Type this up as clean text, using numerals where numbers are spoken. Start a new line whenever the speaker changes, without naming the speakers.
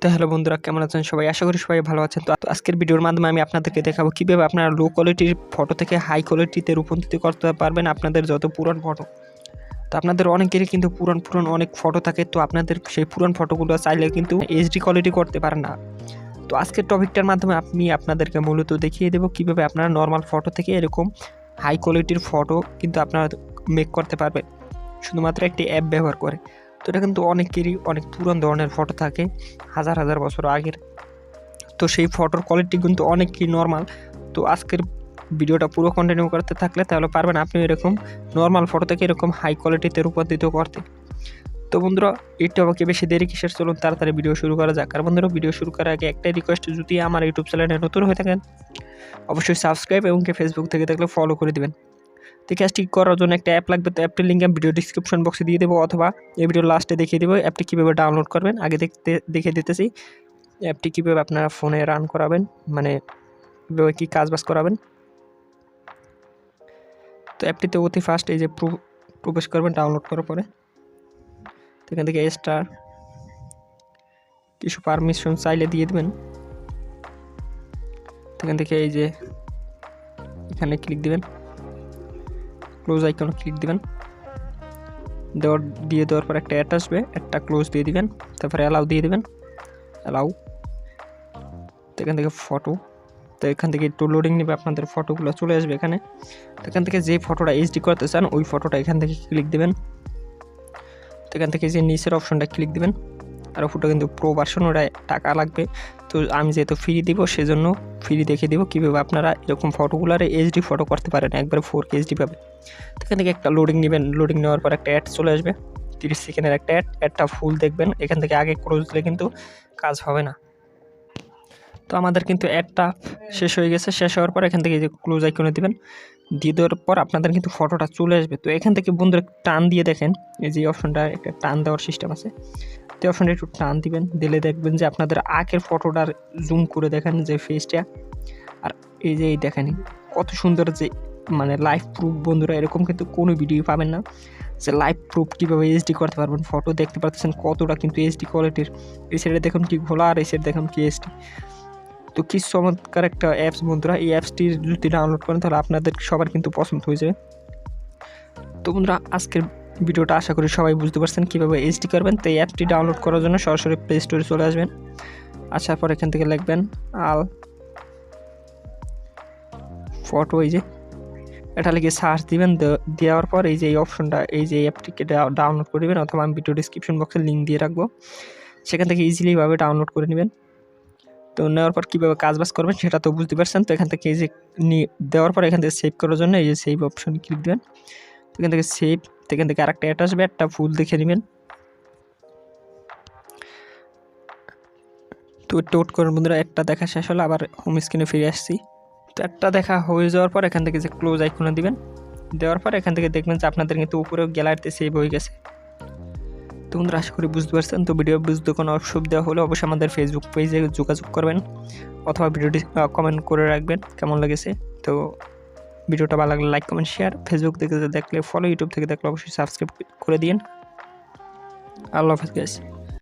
তো হ্যালো বন্ধুরা, কেমন আছেন সবাই? আশা করি সবাই ভালো আছেন। তো আজকের ভিডিওর মাধ্যমে আমি আপনাদেরকে দেখাবো কিভাবে আপনারা লো কোয়ালিটির ফটো থেকে হাই কোয়ালিটিতে রূপান্তরিত করতে পারবেন আপনাদের যত পুরান ফটো। তো আপনাদের অনেকেরই কিন্তু পুরান অনেক ফটো থাকে, তো আপনাদের সেই পুরান ফটোগুলো চাইলে কিন্তু এইচডি কোয়ালিটি করতে পারেন না। তো আজকের টপিকটার মাধ্যমে আমি আপনাদেরকে মূলত দেখিয়ে দেবো কিভাবে আপনারা নর্মাল ফটো থেকে এরকম হাই কোয়ালিটির ফটো কিন্তু আপনারা মেক করতে পারবেন শুধুমাত্র একটি অ্যাপ ব্যবহার করে। তো এটা কিন্তু অনেকেরই অনেক পুরান ধরনের ফটো থাকে, হাজার বছর আগের। তো সেই ফটোর কোয়ালিটি কিন্তু অনেকই নর্মাল। তো আজকের ভিডিওটা পুরো কন্টিনিউ করতে থাকলে তাহলে পারবেন আপনি এরকম নর্মাল ফটো থেকে এরকম হাই কোয়ালিটিতে রূপান্তরিত করতে। তো বন্ধুরা, একটু আমাকে বেশি দেরি কিসের, চলুন তাড়াতাড়ি ভিডিও শুরু করা যাক। আর বন্ধুরা, ভিডিও শুরু করার আগে একটাই রিকোয়েস্ট, যদি আমার ইউটিউব চ্যানেলে নতুন হয়ে থাকেন অবশ্যই সাবস্ক্রাইব এবং ফেসবুক থেকে দেখলে ফলো করে দেবেন। তো কাজটি করার জন্য একটা অ্যাপ লাগবে। তো অ্যাপটির লিঙ্ক আমি ভিডিও ডিসক্রিপশন বক্সে দিয়ে দেবো, অথবা এই ভিডিওর লাস্টে দেখিয়ে দেবো অ্যাপটি কীভাবে ডাউনলোড করবেন। আগে দেখিয়ে দিতেছি অ্যাপটি কীভাবে আপনারা ফোনে রান করাবেন, মানে কীভাবে কী কাজবাজ করাবেন। তো অ্যাপটিতে অতি ফার্স্ট এই যে প্রবেশ করবেন ডাউনলোড করার পরে। তো এখান থেকে স্টার কিছু পারমিশন চাইলে দিয়ে দেবেন। তো এখান থেকে এই যে এখানে ক্লিক দিবেন, ক্লোজ আইকনে ক্লিক দিবেন। দেওয়ার পর একটা অ্যাড আসবে, একটা ক্লোজ দিয়ে দিবেন, তারপরে অ্যালাউ দিয়ে দেবেন, অ্যালাউ। তো এখান থেকে ফটো, তো এখান থেকে একটু লোডিং নেবে, আপনাদের ফটোগুলো চলে আসবে এখানে। তো এখান থেকে যে ফটোটা এইচডি করতে চান ওই ফটোটা এখান থেকে ক্লিক দেবেন। তো এখান থেকে যে নিচের অপশনটা ক্লিক দেবেন। আর ফটো কিন্তু প্রো ভার্সন, ওটা টাকা লাগবে। তো আমি যেহেতু ফ্রি দিব সেজন্য ফ্রি দেখিয়ে দেবো কীভাবে আপনারা এরকম ফটোগুলারে এইচডি ফটো করতে পারেন, একবারে 4K এইচডি পাবে। তো এখান থেকে একটা লোডিং নেবেন, লোডিং নেওয়ার পর একটা অ্যাড চলে আসবে, 30 সেকেন্ডের একটা অ্যাডটা ফুল দেখবেন। এখান থেকে আগে ক্লোজ দিলে কিন্তু কাজ হবে না। তো আমাদের কিন্তু অ্যাডটা শেষ হয়ে গেছে। শেষ হওয়ার পর এখান থেকে যে ক্লোজ আইকনে দিবেন, দিয়ে দেওয়ার পর আপনাদের কিন্তু ফটোটা চলে আসবে। তো এখান থেকে বন্ধুরা টান দিয়ে দেখেন, এই যে অপশনটা একটা টান দেওয়ার সিস্টেম আছে, তো অপশনটা একটু টান দিবেন, দিলে দেখবেন যে আপনাদের আগের ফটোটার জুম করে দেখেন যে ফেসটা। আর এই যে এই দেখেন কত সুন্দর, যে মানে লাইভ প্রুফ। বন্ধুরা, এরকম কিন্তু কোনো ভিডিও পাবেন না যে লাইভ প্রুফ কীভাবে এইচডি করতে পারবেন। ফটো দেখতে পাচ্ছেন কতটা কিন্তু এইচডি কোয়ালিটির। এই সাইডে দেখুন কি ঘোলা, আর এই সাইডে দেখুন কি এইচডি। তো কি চমৎকার একটা অ্যাপস বন্ধুরা। এই অ্যাপসটি যদি ডাউনলোড করেন তাহলে আপনাদের সবার কিন্তু পছন্দ হয়ে যাবে। তো বন্ধুরা, আজকের ভিডিওটা আশা করি সবাই বুঝতে পারছেন কীভাবে এইচডি করবেন। তো এই অ্যাপটি ডাউনলোড করার জন্য সরাসরি প্লে স্টোরে চলে আসবেন। আসার পর এখান থেকে লিখবেন আল ফটো, এই যে এটা লিখে সার্চ দিবেন। দেওয়ার পর এই যে এই অপশনটা, এই যে অ্যাপটিকে ডাউনলোড করে নেবেন, অথবা আমি ভিডিও ডিসক্রিপশন বক্সে লিঙ্ক দিয়ে রাখবো, সেখান থেকে ইজিলিভাবে ডাউনলোড করে নেবেন। তো নেওয়ার পর কীভাবে কাজবাজ করবেন সেটা তো বুঝতে পারছেন। তো এখান থেকে এই যে দেওয়ার পর এখান থেকে সেভ করার জন্য এই যে সেভ অপশনে ক্লিক দেবেন। তো এখান থেকে সেভ, এখান থেকে আরেকটা অ্যাড আসবে, একটা ফুল দেখে নেবেন। তো টোট করেন বন্ধুরা, একটা দেখা শেষ হলো, আবার হোম স্ক্রিনে ফিরে আসছি। তো একটা দেখা হয়ে যাওয়ার পর এখান থেকে যে ক্লোজ আইকনে দিবেন, দেওয়ার পর এখান থেকে দেখবেন যে আপনাদের কিন্তু উপরে গ্যালারিতে সেভ হয়ে গেছে। তো বন্ধুরা, আশা করি বুঝতে পারছেন। তো ভিডিও বুঝতে কোনো অসুবিধা হলে অবশ্যই আমাদের ফেসবুক পেজে যোগাযোগ করবেন, অথবা ভিডিওটি কমেন্ট করে রাখবেন কেমন লেগেছে। তো ভিডিওটা ভালো লাগলে লাইক, কমেন্ট, শেয়ার। ফেসবুক থেকে দেখলে ফলো, ইউটিউব থেকে দেখলে অবশ্যই সাবস্ক্রাইব করে দিন। আল্লাহ হাফেজ গাইস।